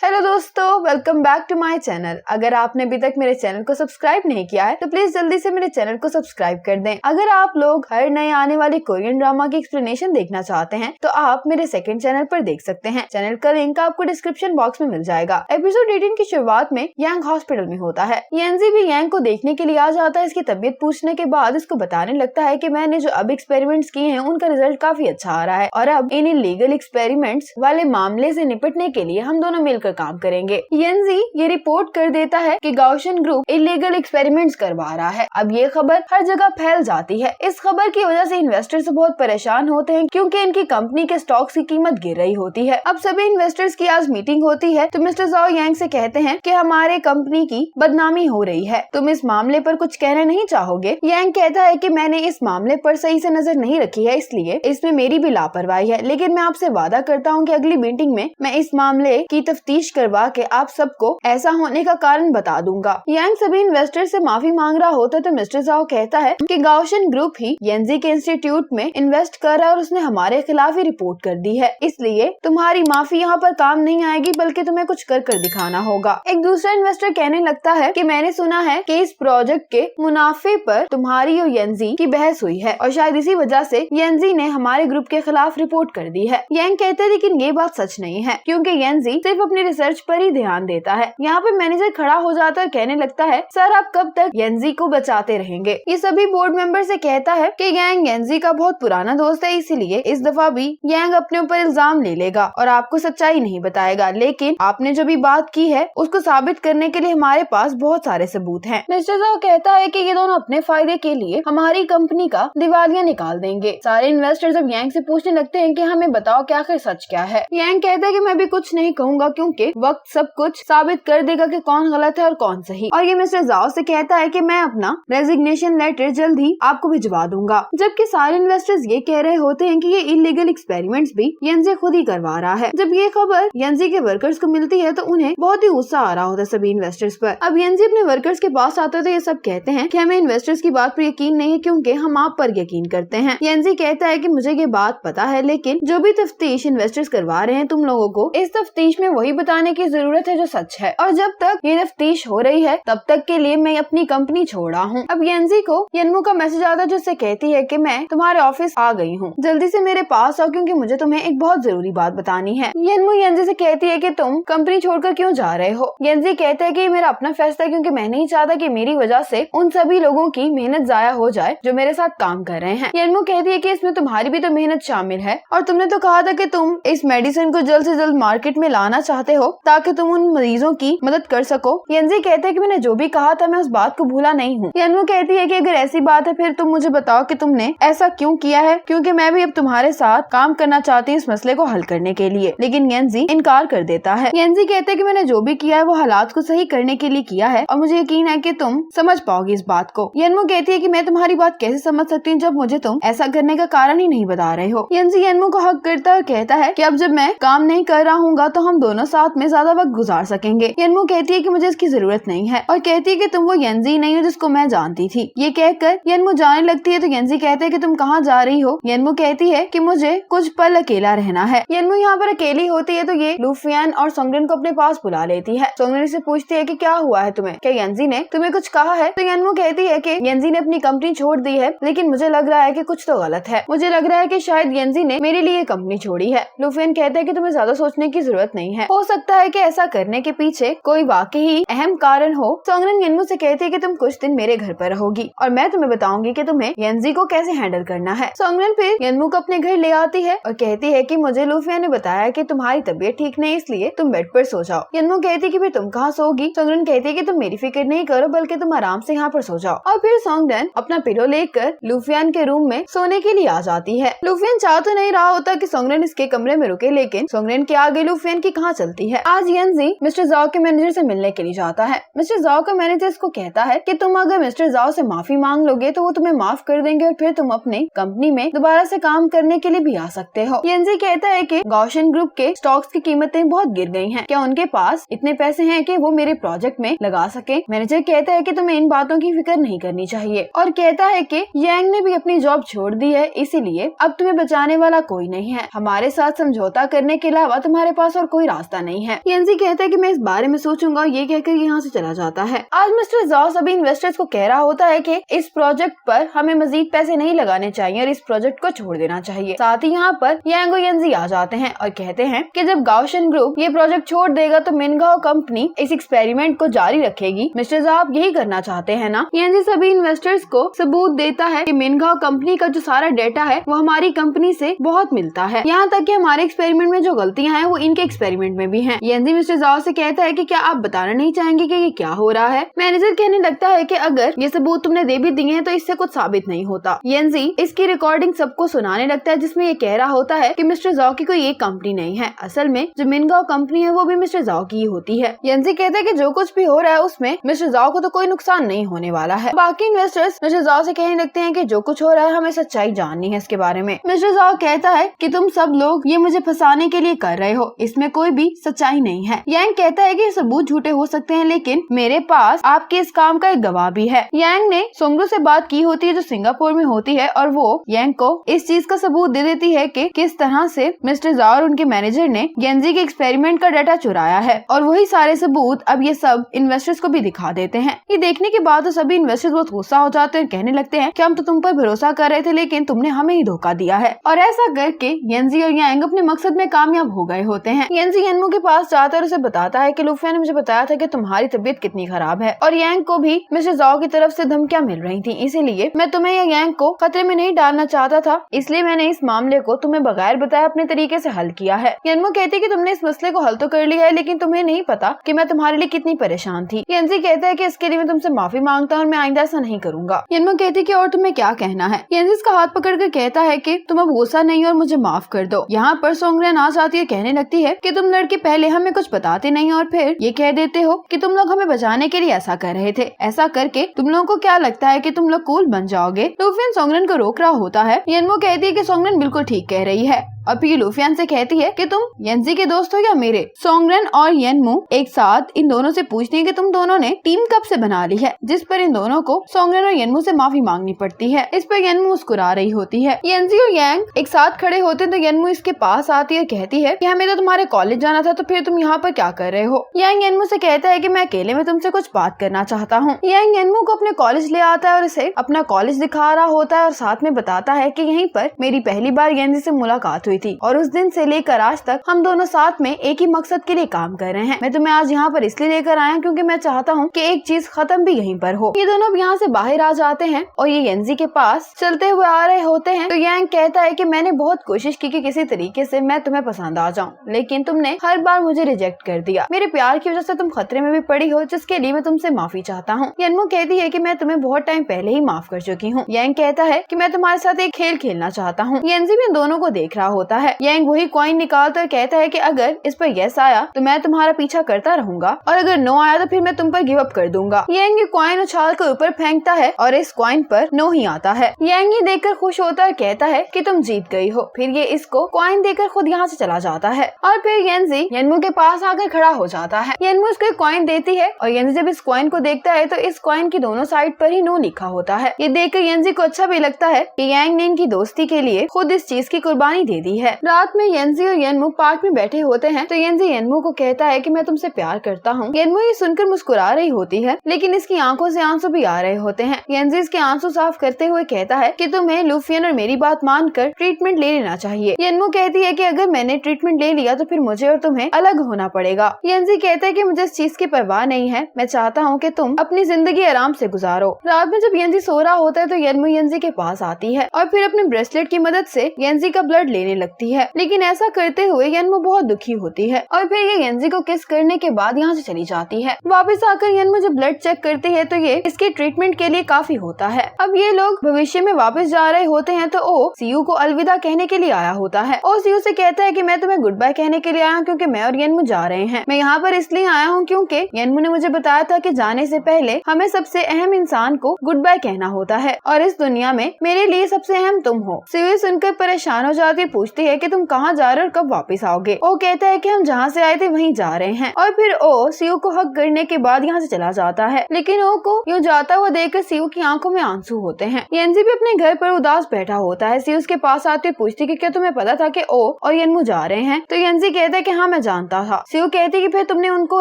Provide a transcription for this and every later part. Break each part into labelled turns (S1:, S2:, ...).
S1: Hello दोस्तों, welcome back to my channel. अगर आपने अभी तक मेरे चैनल को सब्सक्राइब नहीं किया है तो प्लीज जल्दी से मेरे चैनल को सब्सक्राइब कर दें। अगर आप लोग हर नए आने वाले कोरियन ड्रामा की एक्सप्लेनेशन देखना चाहते हैं तो आप मेरे सेकंड चैनल पर देख सकते हैं। चैनल का लिंक आपको डिस्क्रिप्शन बॉक्स में मिल जाएगा। एपिसोड 18 की शुरुआत में यांग हॉस्पिटल में होता है। येंजी भी यांग को देखने के लिए आ जाता है। इसकी तबीयत पूछने के बाद इसको बताने लगता है कि मैंने जो अब एक्सपेरिमेंट्स किए हैं उनका रिजल्ट काफी अच्छा आ रहा है और अब इन इलीगल एक्सपेरिमेंट्स वाले मामले से निपटने के लिए हम दोनों मिलकर काम करेंगे। येंजी ये रिपोर्ट कर देता है कि गाओशन ग्रुप इलीगल एक्सपेरिमेंट्स करवा रहा है। अब ये खबर हर जगह फैल जाती है। इस खबर की वजह से इन्वेस्टर्स बहुत परेशान होते हैं क्योंकि इनकी कंपनी के स्टॉक्स की कीमत गिर रही होती है। अब सभी इन्वेस्टर्स की आज मीटिंग होती है तो मिस्टर जाओ यांग से कहते हैं कि हमारे कंपनी की बदनामी हो रही है, तुम इस मामले पर कुछ कहना नहीं चाहोगे? यांग कहता है कि मैंने इस मामले पर सही से नजर नहीं रखी है, इसलिए इसमें मेरी भी लापरवाही है, लेकिन मैं आपसे वादा करता हूँ कि अगली मीटिंग में मैं इस मामले की तफ्तीश करवा के आप सबको ऐसा होने का कारण बता दूंगा। यांग सभी इन्वेस्टर से माफी मांग रहा होता है तो मिस्टर जाओ कहता है कि गाओशन ग्रुप ही येंजी के इंस्टीट्यूट में इन्वेस्ट कर रहा है और उसने हमारे खिलाफ ही रिपोर्ट कर दी है, इसलिए तुम्हारी माफी यहाँ पर काम नहीं आएगी बल्कि तुम्हें कुछ कर दिखाना होगा। एक दूसरा इन्वेस्टर कहने लगता है कि मैंने सुना है कि इस प्रोजेक्ट के मुनाफे पर तुम्हारी और येंजी की बहस हुई है और शायद इसी वजह से येंजी ने हमारे ग्रुप के खिलाफ रिपोर्ट कर दी है। यांग कहते हैं लेकिन ये बात सच नहीं है क्योंकि येंजी सिर्फ अपनी रिसर्च पर ही ध्यान देता है। यहाँ पे मैनेजर खड़ा हो जाता है और कहने लगता है सर आप कब तक येंजी को बचाते रहेंगे? ये सभी बोर्ड मेंबर से कहता है कि यांग येंजी का बहुत पुराना दोस्त है, इसीलिए इस दफा भी यांग अपने ऊपर इल्जाम ले लेगा और आपको सच्चाई नहीं बताएगा, लेकिन आपने जो भी बात की है उसको साबित करने के लिए हमारे पास बहुत सारे सबूत हैं। मिस्टर जाओ कहता है कि ये दोनों अपने फायदे के लिए हमारी कंपनी का दिवालिया निकाल देंगे। सारे इन्वेस्टर्स अब यांग से पूछने लगते हैं कि हमें बताओ कि आखिर सच क्या है। यांग कहता है कि मैं भी कुछ नहीं कहूँगा क्योंकि वक्त सब कुछ साबित कर देगा कि कौन गलत है और कौन सही। और ये मिस्टर जाओ से कहता है कि मैं अपना रेजिग्नेशन लेटर जल्द ही आपको भिजवा दूंगा। जबकि सारे इन्वेस्टर्स ये कह रहे होते हैं कि ये इलीगल एक्सपेरिमेंट्स भी येंजी खुद ही करवा रहा है। जब ये खबर येंजी के वर्कर्स को मिलती है तो उन्हें बहुत ही गुस्सा आ रहा होता है सभी इन्वेस्टर्स पर। अब येंजी अपने वर्कर्स के पास आते तो ये सब कहते हैं कि हमें इन्वेस्टर्स की बात पर यकीन नहीं है क्योंकि हम आप पर यकीन करते हैं। येंजी कहता है कि मुझे ये बात पता है, लेकिन जो भी तफ्तीश इन्वेस्टर्स करवा रहे हैं तुम लोगों को इस तफ्तीश में वही बताने की जरूरत है जो सच है और जब तक ये तफ्तीश हो रही है तब तक के लिए मैं अपनी कंपनी छोड़ रहा हूँ। अब येंजी को येनमू का मैसेज आता है जिससे कहती है कि मैं तुम्हारे ऑफिस आ गई हूँ, जल्दी से मेरे पास आओ क्योंकि मुझे तुम्हें एक बहुत जरूरी बात बतानी है। येनमू येंजी से कहती है कि तुम कंपनी छोड़कर क्यों जा रहे हो? येंजी कहता है कि मेरा अपना फैसला है क्योंकि मैं नहीं चाहता कि मेरी वजह से उन सभी लोगों की मेहनत जाया हो जाए जो मेरे साथ काम कर रहे हैं। येनमू कहती है कि इसमें तुम्हारी भी तो मेहनत शामिल है और तुमने तो कहा था कि तुम इस मेडिसिन को जल्द से जल्द मार्केट में लाना चाहते हो ताकि तुम उन मरीजों की मदद कर सको। येंजी कहते हैं कि मैंने जो भी कहा था मैं उस बात को भूला नहीं हूँ। येनमू कहती है कि अगर ऐसी बात है फिर तुम मुझे बताओ कि तुमने ऐसा क्यों किया है, क्योंकि मैं भी अब तुम्हारे साथ काम करना चाहती हूँ इस मसले को हल करने के लिए। लेकिन येंजी इनकार कर देता है। येंजी कहते हैं कि मैंने जो भी किया है वो हालात को सही करने के लिए किया है और मुझे यकीन है कि तुम समझ पाओगी इस बात को। येनमू कहती है कि मैं तुम्हारी बात कैसे समझ सकती हूँ जब मुझे तुम ऐसा करने का कारण ही नहीं बता रहे हो। येंजी येनमू को हक करता है और कहता है कि अब जब मैं काम नहीं कर रहा हूँ तो हम दोनों साथ में ज्यादा वक्त गुजार सकेंगे। येनमू कहती है कि मुझे इसकी जरूरत नहीं है और कहती है कि तुम वो येंजी नहीं हो जिसको मैं जानती थी। ये कहकर येनमू जाने लगती है तो येंजी कहते हैं कि तुम कहाँ जा रही हो? येनमू कहती है कि मुझे कुछ पल अकेला रहना है। येनमू यहाँ पर अकेली होती है तो ये लूफियान और सोंगरेन को अपने पास बुला लेती है। सोंगरेन से पूछती है कि क्या हुआ है तुम्हें, क्या येंजी ने तुम्हें कुछ कहा है? तो येनमू कहती है कि येंजी ने अपनी कंपनी छोड़ दी है लेकिन मुझे लग रहा है कि कुछ तो गलत है, मुझे लग रहा है कि शायद येंजी ने मेरे लिए कंपनी छोड़ी है। लूफियान कहते हैं कि तुम्हें ज्यादा सोचने की जरूरत नहीं है, हो सकता है कि ऐसा करने के पीछे कोई वाकई ही अहम कारण हो। सोंगरेन येनमू से कहती है कि तुम कुछ दिन मेरे घर पर रहोगी और मैं तुम्हें बताऊंगी कि तुम्हें येंजी को कैसे हैंडल करना है। सोंगरेन फिर येनमू को अपने घर ले आती है और कहती है कि मुझे लूफिया ने बताया कि तुम्हारी तबीयत ठीक नहीं इसलिए तुम बेड पर सो जाओ। येनमू कहती है कि फिर तुम कहाँ सोगी? सोंगरेन कहती है कि तुम मेरी फिक्र नहीं करो बल्कि तुम आराम से यहाँ पर सो जाओ। और फिर सोंगरेन अपना पिलो लेकर लूफियान के रूम में सोने के लिए आ जाती है। लूफियान चाह तो नहीं रहा होता कि सोंगरेन इसके कमरे में रुके, लेकिन सोंगरेन के आगे लूफियान की कहाँ चलती है। आज येंजी मिस्टर जाओ के मैनेजर से मिलने के लिए जाता है। मिस्टर जाओ का मैनेजर इसको कहता है कि तुम अगर मिस्टर जाओ से माफी मांग लोगे तो वो तुम्हें माफ कर देंगे और फिर तुम अपनी कंपनी में दोबारा से काम करने के लिए भी आ सकते हो। येंजी कहता है कि गाओशन ग्रुप के स्टॉक्स की कीमतें बहुत गिर गई हैं, क्या उनके पास इतने पैसे हैं कि वो मेरे प्रोजेक्ट में लगा सके? मैनेजर कहता है कि तुम्हें इन बातों की फिक्र नहीं करनी चाहिए और कहता है कि यांग ने भी अपनी जॉब छोड़ दी है, इसीलिए अब तुम्हें बचाने वाला कोई नहीं है। हमारे साथ समझौता करने के अलावा तुम्हारे पास और कोई रास्ता नहीं नहीं है। येंजी कहता है कि मैं इस बारे में सोचूंगा, ये कहकर यहाँ से चला जाता है। आज मिस्टर ज़ाओ सभी इन्वेस्टर्स को कह रहा होता है कि इस प्रोजेक्ट पर हमें मजीद पैसे नहीं लगाने चाहिए और इस प्रोजेक्ट को छोड़ देना चाहिए। साथ ही यहाँ पर यांग और येंजी आ जाते हैं और कहते हैं कि जब गाओशन ग्रुप ये प्रोजेक्ट छोड़ देगा तो मिनगाओ कंपनी इस एक्सपेरिमेंट को जारी रखेगी। मिस्टर ज़ाओ आप यही करना चाहते हैं ना? येंजी सभी इन्वेस्टर्स को सबूत देता है कि मिनगाओ कंपनी का जो सारा डेटा है वो हमारी कंपनी से बहुत मिलता है, यहाँ तक कि हमारे एक्सपेरिमेंट में जो गलतियाँ हैं वो इनके एक्सपेरिमेंट में भी हैं। येंजी मिस्टर ज़ाओ से कहता है कि क्या आप बताना नहीं चाहेंगे कि ये क्या हो रहा है? मैनेजर कहने लगता है कि अगर ये सबूत तुमने दे भी दिए हैं तो इससे कुछ साबित नहीं होता। येंजी इसकी रिकॉर्डिंग सबको सुनाने लगता है जिसमें ये कह रहा होता है कि मिस्टर ज़ाओ की कोई एक कंपनी नहीं है, असल में जो मिनगाओ कंपनी है वो भी मिस्टर ज़ाओ की ही होती है। येंजी कहता है कि जो कुछ भी हो रहा है उसमें मिस्टर ज़ाओ को तो कोई नुकसान नहीं होने वाला है। बाकी इन्वेस्टर्स मिस्टर ज़ाओ से कहने लगते हैं कि जो कुछ हो रहा है हमें सच्चाई जाननी है इसके बारे में। मिस्टर ज़ाओ कहता है कि तुम सब लोग ये मुझे फंसाने के लिए कर रहे हो, इसमें कोई भी सच्चाई नहीं है। यांग कहता है कि सबूत झूठे हो सकते हैं लेकिन मेरे पास आपके इस काम का एक गवाह भी है। यांग ने सोंगरू से बात की होती है जो सिंगापुर में होती है और वो यांग को इस चीज का सबूत दे देती है कि किस तरह से मिस्टर ज़ाओ और उनके मैनेजर ने येंजी के एक्सपेरिमेंट का डाटा चुराया है और वही सारे सबूत अब ये सब इन्वेस्टर्स को भी दिखा देते हैं। ये देखने के बाद तो सभी इन्वेस्टर्स बहुत गुस्सा हो जाते हैं, कहने लगते हैं कि हम तो तुम पर भरोसा कर रहे थे लेकिन तुमने हमें ही धोखा दिया है। और ऐसा करके येंजी और यांग अपने मकसद में कामयाब हो गए होते हैं। येंजी येनमू के पास जाता है और उसे बताता है कि लुफिया ने मुझे बताया था कि तुम्हारी तबीयत कितनी खराब है और यांग को भी मिस्टर ज़ाओ की तरफ से धमकियां मिल रही थी, इसीलिए मैं तुम्हें या यांग को खतरे में नहीं डालना चाहता था, इसलिए मैंने इस मामले को तुम्हें बगैर बताए अपने तरीके से हल किया है। येनमू कहती है कि तुमने इस मसले को हल तो कर लिया है लेकिन तुम्हें नहीं पता कि मैं तुम्हारे लिए कितनी परेशान थी। येंजी कहता है कि इसके लिए मैं तुमसे माफी मांगता हूँ और मैं आइंदा ऐसा नहीं करूंगा। येनमू कहती है कि और तुम्हें क्या कहना है? येंजी इसका हाथ पकड़कर कहता है कि तुम अब गुस्सा नहीं और मुझे माफ कर दो। यहाँ पर सोंगरेन आ जाती है, कहने लगती है कि तुम लड़के पहले हमें कुछ बताते नहीं और फिर ये कह देते हो कि तुम लोग हमें बचाने के लिए ऐसा कर रहे थे। ऐसा करके तुम लोगों को क्या लगता है कि तुम लोग कूल बन जाओगे? लुफियन सोंगरेन को रोक रहा होता है। येनमू कहती है कि सोंगरेन बिल्कुल ठीक कह रही है और फिर लुफियन से कहती है कि तुम येंजी के दोस्त हो या मेरे? सोंगरेन और येनमू एक साथ इन दोनों से पूछती है कि तुम दोनों ने टीम कब से बना ली है, जिस पर इन दोनों को सोंगरेन और येनमू से माफी मांगनी पड़ती है। इस पर येनमू मुस्कुरा रही होती है। येंजी और यांग एक साथ खड़े होते हैं तो येनमू इसके पास आती है, कहती है कि हमें तो तुम्हारे कॉलेज जाना था तो फिर तुम यहाँ पर क्या कर रहे हो? यांग येनमू से कहता है कि मैं अकेले में तुमसे कुछ बात करना चाहता हूँ। यांग येनमू को अपने कॉलेज ले आता है और इसे अपना कॉलेज दिखा रहा होता है और साथ में बताता है कि यहीं पर मेरी पहली बार येंजी से मुलाकात हुई थी और उस दिन से लेकर आज तक हम दोनों साथ में एक ही मकसद के लिए काम कर रहे हैं। मैं तुम्हें आज यहाँ पर इसलिए लेकर आया क्योंकि मैं चाहता हूँ कि एक चीज खत्म भी यहीं पर हो। ये दोनों यहाँ से बाहर आ जाते हैं और ये येंजी के पास चलते हुए आ रहे होते हैं तो यांग कहता है कि मैंने बहुत कोशिश की कि किसी तरीके से मैं तुम्हें पसंद आ जाऊं, लेकिन तुमने हर बार मुझे रिजेक्ट कर दिया। मेरे प्यार की वजह से तुम खतरे में भी पड़ी हो, जिसके लिए मैं तुमसे माफी चाहता हूँ। येनमू कहती है कि मैं तुम्हें बहुत टाइम पहले ही माफ कर चुकी हूँ। यांग कहता है कि मैं तुम्हारे साथ एक खेल खेलना चाहता हूँ। येंजी भी दोनों को देख रहा होता है। यांग वही कॉइन निकालता और कहता है कि अगर इस पर यस आया तो मैं तुम्हारा पीछा करता रहूंगा और अगर नो आया तो फिर मैं तुम पर गिव अप कर दूंगा। यांग ये कॉइन उछाल कर ऊपर फेंकता है और इस कॉइन पर नो ही आता है। यांग ये देखकर खुश होता है, कहता है कि तुम जीत गई हो। फिर ये इसको कॉइन देकर खुद यहाँ से चला जाता है और फिर येंजी येनमू के पास आकर खड़ा हो जाता है। येनमू उसको कॉइन देती है और येंजी जब इस कॉइन को देखता है तो इस कॉइन की दोनों साइड पर ही नो लिखा होता है। ये देखकर येंजी को अच्छा भी लगता है कि यांग ने इनकी दोस्ती के लिए खुद इस चीज की कुर्बानी दे दी है। रात में येंजी और येनमू पार्क में बैठे होते हैं तो येंजी येनमू को कहता है कि मैं तुमसे प्यार करता हूँ। येनमू ये सुनकर मुस्कुरा रही होती है लेकिन इसकी आंखों से आंसू भी आ रहे होते हैं। येंजी इसके आंसू साफ करते हुए कहता है कि तुम्हें लुफियन और मेरी बात मानकर ट्रीटमेंट ले लेना चाहिए। येनमू कहती है कि अगर मैंने ट्रीटमेंट ले लिया तो फिर मुझे और तुम्हें अलग होना पड़ेगा। येंजी कहता है कि मुझे इस चीज की परवाह नहीं है, मैं चाहता हूँ कि तुम अपनी जिंदगी आराम से गुजारो। रात में जब येंजी सो रहा होता है तो येनमू येंजी के पास आती है और फिर अपने ब्रेसलेट की मदद से येंजी का ब्लड लेने लगती है, लेकिन ऐसा करते हुए येनमू बहुत दुखी होती है और फिर ये येंजी को किस करने के बाद यहाँ से चली जाती है। वापस आकर येनमू जब ब्लड चेक करती है तो ये इसके ट्रीटमेंट के लिए काफी होता है। अब ये लोग भविष्य में वापस जा रहे होते हैं तो ओ सीयू को अलविदा कहने के लिए आया होता है। ओ सीयू से कहता है कि मैं तुम्हें गुड बाय कहने के लिए आया हूँ क्योंकि मैं और येनमू जा रहे हैं। मैं यहाँ पर इसलिए आया हूँ क्योंकि येनमू ने मुझे बताया था कि जाने से पहले हमें सबसे अहम इंसान को गुड बाय कहना होता है और इस दुनिया में मेरे लिए सबसे अहम तुम हो। सीयू सुनकर परेशान हो जाती, पूछती पूछती है कि तुम कहाँ जा रहे हो और कब वापस आओगे। ओ कहता है कि हम जहाँ से आए थे वहीं जा रहे हैं और फिर ओ सीयू को हक करने के बाद यहाँ से चला जाता है। लेकिन ओ को यूँ जाता हुआ देखकर सीयू की आंखों में आंसू होते हैं। येनजी भी अपने घर पर उदास बैठा होता है। सीयू उसके पास आते पूछती कि क्या तुम्हें पता था कि ओ और येनमू जा रहे हैं? तो येनजी कहता है कि हाँ मैं जानता था। सीयू कहती कि फिर तुमने उनको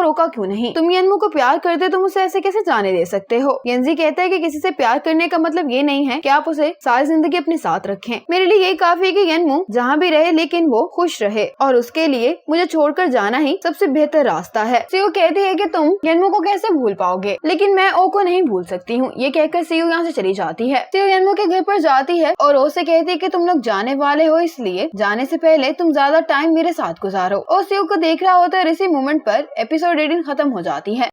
S1: रोका क्यों नहीं? तुम येनमू को प्यार करते तुम उसे ऐसे कैसे जाने दे सकते हो? येनजी कहता है कि किसी से प्यार करने का मतलब ये नहीं है कि आप उसे सारी जिंदगी अपने साथ रखें। मेरे लिए यही काफी है कि येनमू जहाँ भी रहे लेकिन वो खुश रहे और उसके लिए मुझे छोड़कर जाना ही सबसे बेहतर रास्ता है। सीयू कहती है कि तुम येनमू को कैसे भूल पाओगे, लेकिन मैं ओ को नहीं भूल सकती हूँ। ये कहकर सीयू यहाँ से चली जाती है। सीयू येनमू के घर पर जाती है और ओ से कहती है कि तुम लोग जाने वाले हो, इसलिए जाने से पहले तुम ज्यादा टाइम मेरे साथ गुजारो। और सीयू को देख रहा होता है और इसी मोमेंट पर एपिसोड 18 खत्म हो जाती है।